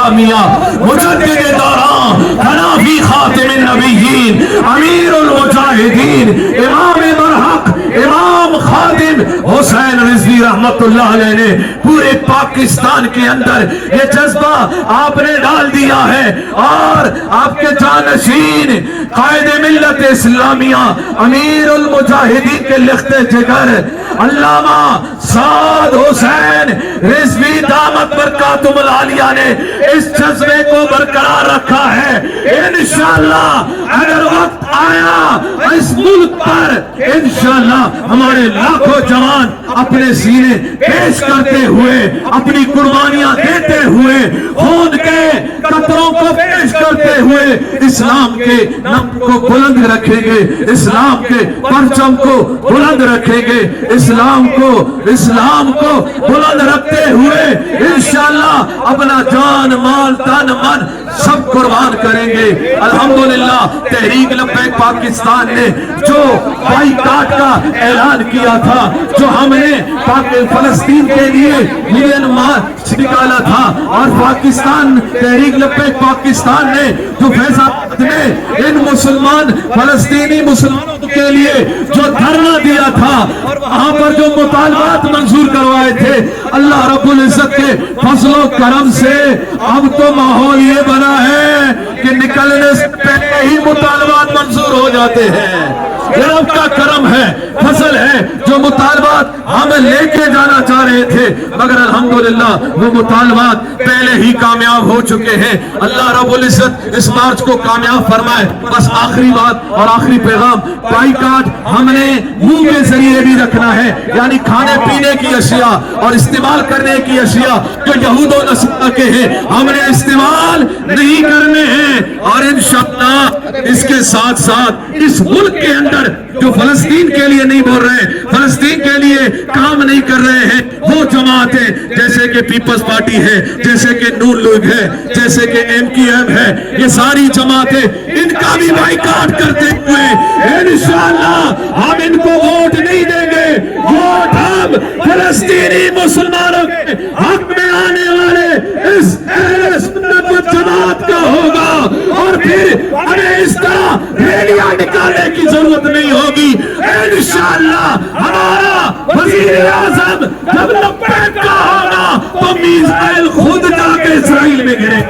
اسلامیہ مجدد دوران حنفی خاتم النبیین امیر المجاہدین امام برحق امام خادم حسین رضوی رحمت اللہ علیہ نے پورے پاکستان کے اندر یہ جذبہ آپ نے ڈال دیا ہے، اور آپ کے جانشین قائد ملت اسلامیہ امیر المجاہدین کے لخت جگر علامہ سعد حسین رضوی دامت برکاتہم العالیہ نے اس جذبے کو برقرار رکھا ہے۔ انشاءاللہ اگر وقت آیا اس ملک پر انشاءاللہ ہمارے لاکھوں جوان اپنے سینے پیش کرتے ہوئے، اپنی قربانیاں دیتے ہوئے، خون کے قطروں کو پیش کرتے ہوئے اسلام کے نام کو بلند رکھیں گے، اسلام کے پرچم کو بلند رکھیں گے، اسلام کو بلند رکھتے ہوئے انشاءاللہ اپنا جان مال تن من سب قربان کریں گے۔ الحمدللہ تحریک لبیک پاکستان نے جو بائیکاٹ کا اعلان کیا تھا، جو ہم نے فلسطین کے لیے ملین مارچ نکالا تھا، اور پاکستان تحریک لبیک پاکستان نے جو فیضآباد میں ان مسلمان فلسطینی مسلمانوں کے لیے جو دھرنا دیا تھا اور وہاں پر جو مطالبات منظور کروائے تھے، اللہ رب العزت کے فضل و کرم سے اب تو ماحول یہ بنا ہے کہ نکلنے سے پہلے ہی مطالبات منظور ہو جاتے ہیں۔ یہ رب کا کرم ہے، فضل ہے، جو مطالبات ہم لے کے جانا چاہ رہے تھے مگر الحمدللہ وہ مطالبات پہلے ہی کامیاب ہو چکے ہیں۔ اللہ رب العزت اس مارچ کو کامیاب فرمائے۔ بس آخری بات اور آخری پیغام، بائیکاٹ ہم نے منہ کے ذریعے بھی رکھنا ہے، یعنی کھانے پینے کی اشیاء اور استعمال کرنے کی اشیاء جو یہود و نصارہ کے ہیں ہم نے استعمال نہیں کرنے ہیں، اور انشاءاللہ اس کے ساتھ ساتھ اس ملک کے اندر جو فلسطین کے لیے نہیں بول رہے، فلسطین کے لیے کام نہیں کر رہے ہیں، وہ جماعتیں جیسے کہ پیپلز پارٹی ہے، جیسے کہ نون لیگ ہے، جیسے کہ MQM ہے، یہ ساری جماعتیں ان کا بھی بائیکاٹ کرتے ہوئے انشاءاللہ ہم ان کو ووٹ نہیں دیں گے۔ ووٹ ہم فلسطینی مسلمانوں کے حق میں آنے والے اس اہل سنت و جماعت کا ہوگا، اور پھر ہمیں اس طرح ریلیاں نکالنے کی ضرورت نہیں ہوگی۔ انشاءاللہ ہمارا وزیر اعظم جب لبیک کا ہوگا تو میزائل خود جا کے اسرائیل میں گرے۔